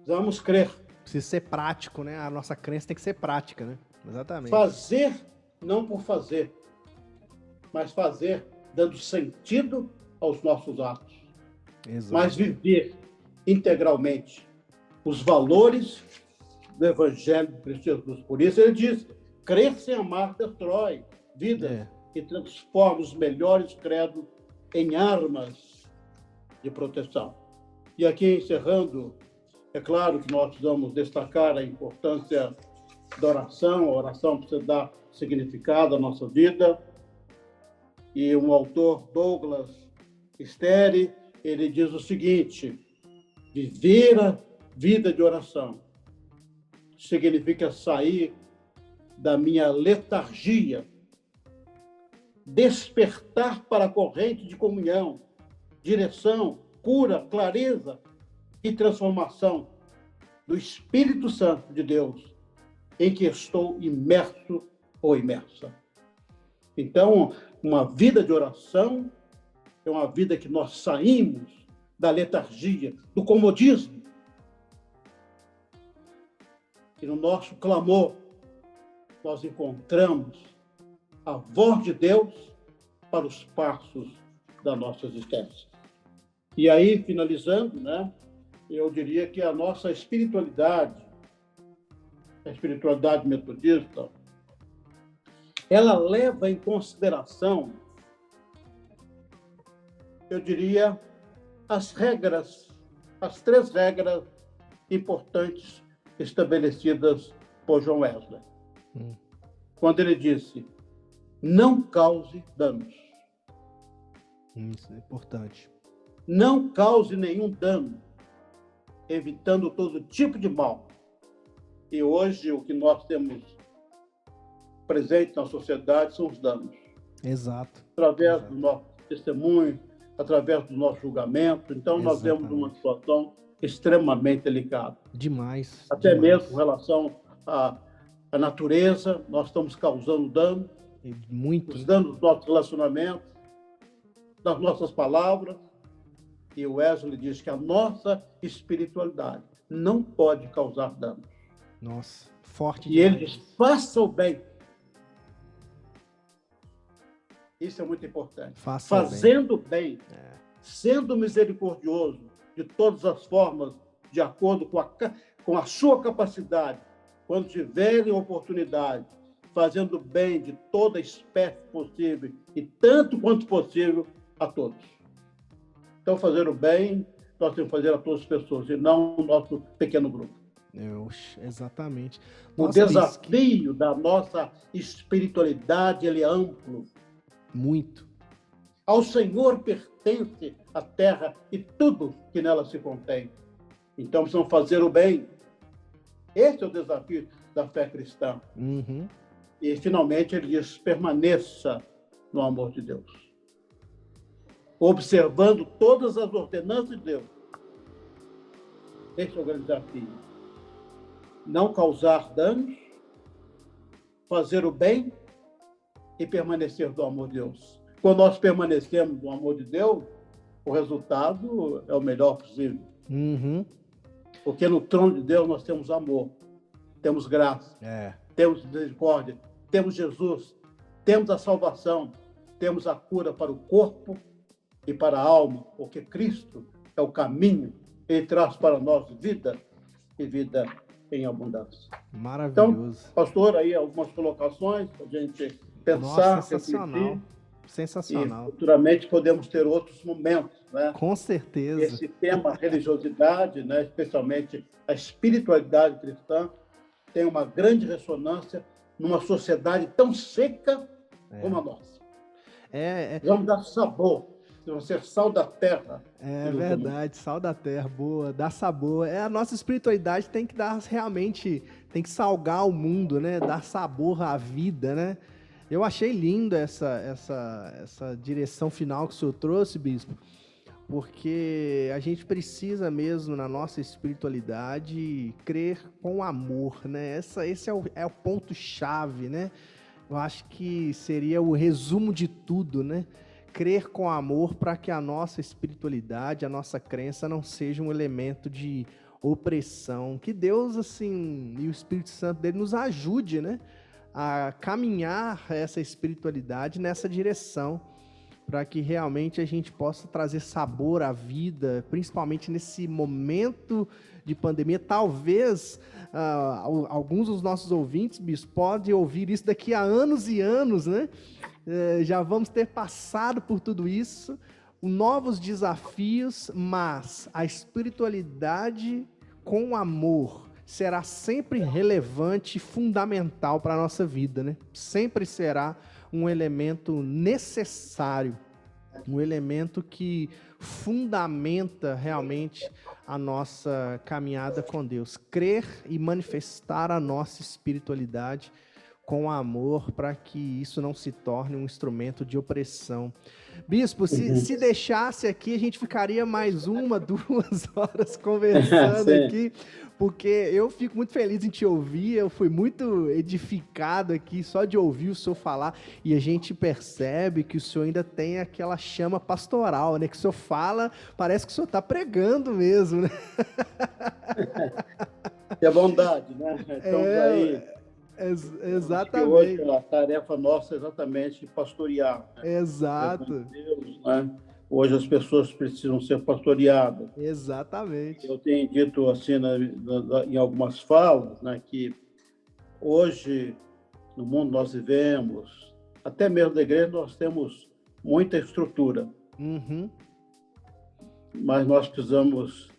Vamos crer. Precisa ser prático, né? A nossa crença tem que ser prática, né? Exatamente. Fazer não por fazer, mas fazer dando sentido aos nossos atos. Exato. Mas viver integralmente os valores do Evangelho de Cristo Jesus. Por isso ele diz, crer sem amar destrói vidas e transforma os melhores credos em armas de proteção. E aqui, encerrando, é claro que nós precisamos destacar a importância da oração. A oração precisa dar significado à nossa vida. E um autor, Douglas Steri, ele diz o seguinte, viver a vida de oração significa sair da minha letargia, despertar para a corrente de comunhão, direção, cura, clareza e transformação do Espírito Santo de Deus em que estou imerso ou imersa. Então, uma vida de oração é uma vida que nós saímos da letargia, do comodismo. E no nosso clamor, nós encontramos a voz de Deus para os passos da nossa existência. E aí, finalizando, né, eu diria que a nossa espiritualidade, a espiritualidade metodista, ela leva em consideração, eu diria, as 3 regras importantes estabelecidas por John Wesley. Quando ele disse, não cause danos. Isso é importante. Não cause nenhum dano, evitando todo tipo de mal. E hoje o que nós temos presente na sociedade são os danos. Exato. Através do nosso testemunho, através do nosso julgamento. Então, nós temos uma situação extremamente delicada. Demais. Até demais. mesmo com relação à natureza, nós estamos causando dano. Muito. Os danos dos nossos relacionamentos, das nossas palavras. E o Wesley diz que a nossa espiritualidade não pode causar dano. Nossa, forte E demais. ele diz, faça o bem. Isso é muito importante. Fazendo bem, sendo misericordioso de todas as formas, de acordo com a sua capacidade, quando tiverem oportunidade, fazendo bem de toda espécie possível e tanto quanto possível a todos. Então, fazer o bem, nós temos que fazer a todas as pessoas e não o nosso pequeno grupo. Exatamente. O desafio da nossa espiritualidade, ele é amplo. Muito. Ao Senhor pertence a terra e tudo que nela se contém. Então, precisamos fazer o bem. Esse é o desafio da fé cristã. Uhum. E, finalmente, ele diz, permaneça no amor de Deus. Observando todas as ordenanças de Deus. Esse é o grande desafio. Não causar danos, fazer o bem e permanecer do amor de Deus. Quando nós permanecemos do amor de Deus, o resultado é o melhor possível. Uhum. Porque no trono de Deus nós temos amor. temos graça, temos misericórdia, temos Jesus, temos a salvação, temos a cura para o corpo e para a alma, porque Cristo é o caminho, Ele traz para nós vida e vida em abundância. Maravilhoso. Então, pastor, aí algumas colocações para a gente pensar, sensacional. refletir. Sensacional. E futuramente podemos ter outros momentos, né? Com certeza. Esse tema religiosidade, né, especialmente a espiritualidade cristã, tem uma grande ressonância numa sociedade tão seca como a nossa. Vamos dar sabor, vamos ser sal da terra. É verdade, sal da terra, boa, dá sabor. A nossa espiritualidade tem que dar realmente, tem que salgar o mundo, né? Dar sabor à vida, né? Eu achei linda essa direção final que o senhor trouxe, bispo, porque a gente precisa mesmo, na nossa espiritualidade, crer com amor, né? Esse é o ponto-chave, né? Eu acho que seria o resumo de tudo, né? Crer com amor para que a nossa espiritualidade, a nossa crença não seja um elemento de opressão. Que Deus, assim, e o Espírito Santo dele nos ajude, né? A caminhar essa espiritualidade nessa direção, para que realmente a gente possa trazer sabor à vida, principalmente nesse momento de pandemia. Talvez alguns dos nossos ouvintes, bispo, podem ouvir isso daqui a anos e anos, né? Já vamos ter passado por tudo isso, novos desafios, mas a espiritualidade com amor será sempre relevante e fundamental para a nossa vida, né? Sempre será um elemento necessário, um elemento que fundamenta realmente a nossa caminhada com Deus. Crer e manifestar a nossa espiritualidade com amor, para que isso não se torne um instrumento de opressão. Bispo, se deixasse aqui, a gente ficaria mais 2 horas conversando aqui, porque eu fico muito feliz em te ouvir, eu fui muito edificado aqui só de ouvir o senhor falar, e a gente percebe que o senhor ainda tem aquela chama pastoral, né? Que o senhor fala, parece que o senhor está pregando mesmo, né? É bondade, né? Estamos aí. Exatamente. Hoje a tarefa nossa é exatamente pastorear. Né? Exato. Deus, né? Hoje as pessoas precisam ser pastoreadas. Exatamente. Eu tenho dito assim em algumas falas, né, que hoje no mundo nós vivemos, até mesmo na igreja nós temos muita estrutura, mas nós precisamos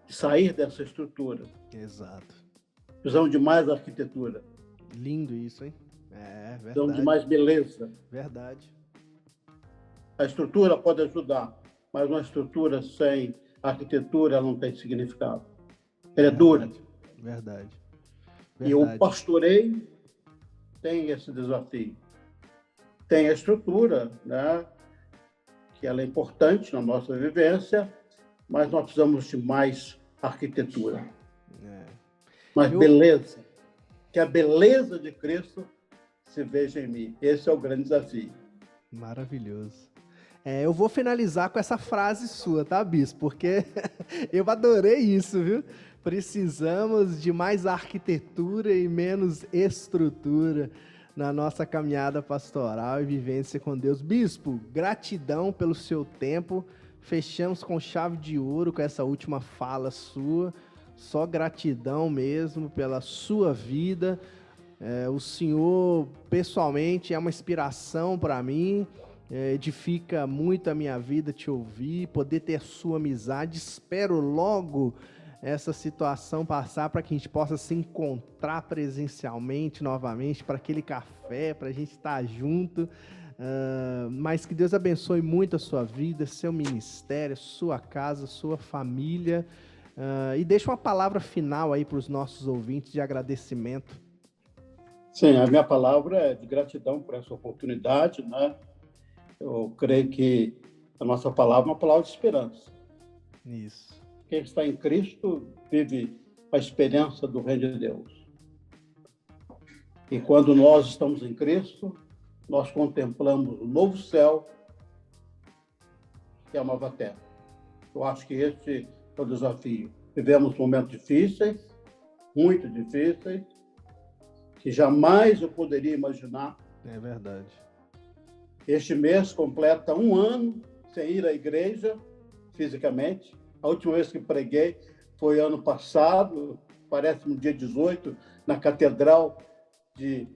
sair dessa estrutura. Exato. Precisamos de mais arquitetura. Lindo isso, hein? Verdade. Precisamos de mais beleza. Verdade. A estrutura pode ajudar, mas uma estrutura sem arquitetura não tem significado. Ela é dura. Verdade. E o pastoreio tem esse desafio. Tem a estrutura, né? Que ela é importante na nossa vivência, mas nós precisamos de mais arquitetura. Mas beleza, que a beleza de Cristo se veja em mim. Esse é o grande desafio. Maravilhoso. Eu vou finalizar com essa frase sua, tá, bispo? Porque eu adorei isso, viu? Precisamos de mais arquitetura e menos estrutura na nossa caminhada pastoral e vivência com Deus. Bispo, gratidão pelo seu tempo. Fechamos com chave de ouro com essa última fala sua. Só gratidão mesmo pela sua vida. O senhor, pessoalmente, é uma inspiração para mim. Edifica muito a minha vida te ouvir, poder ter a sua amizade. Espero logo essa situação passar para que a gente possa se encontrar presencialmente novamente, para aquele café, para a gente estar junto. Mas que Deus abençoe muito a sua vida, seu ministério, sua casa, sua família. E deixa uma palavra final aí para os nossos ouvintes de agradecimento. Sim, a minha palavra é de gratidão por essa oportunidade, né? Eu creio que a nossa palavra é uma palavra de esperança. Isso. Quem está em Cristo vive a experiência do Reino de Deus. E quando nós estamos em Cristo, nós contemplamos o novo céu e a nova terra. Eu acho que esse é o desafio. Vivemos momentos difíceis, muito difíceis, que jamais eu poderia imaginar. É verdade. Este mês completa 1 ano sem ir à igreja fisicamente. A última vez que preguei foi ano passado, parece no dia 18, na Catedral de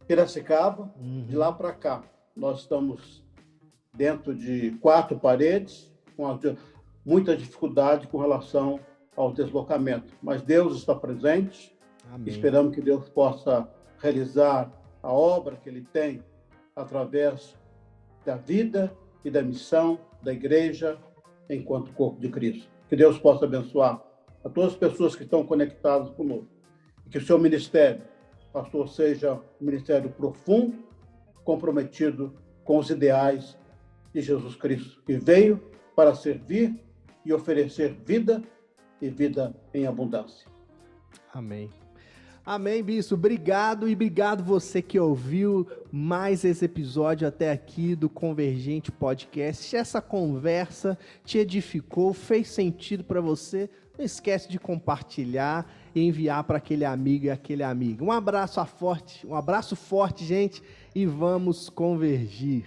Piracicaba. De lá para cá, nós estamos dentro de 4 paredes, com muita dificuldade com relação ao deslocamento. Mas Deus está presente. Amém. Esperamos que Deus possa realizar a obra que Ele tem através da vida e da missão da igreja enquanto corpo de Cristo. Que Deus possa abençoar a todas as pessoas que estão conectadas conosco. E que o seu ministério, pastor, seja um ministério profundo, comprometido com os ideais de Jesus Cristo, que veio para servir e oferecer vida e vida em abundância. Amém. Amém, Bispo. Obrigado e obrigado você que ouviu mais esse episódio até aqui do Convergente Podcast. Se essa conversa te edificou, fez sentido para você, não esquece de compartilhar e enviar para aquele amigo e aquele amigo. Um abraço forte, gente, e vamos convergir.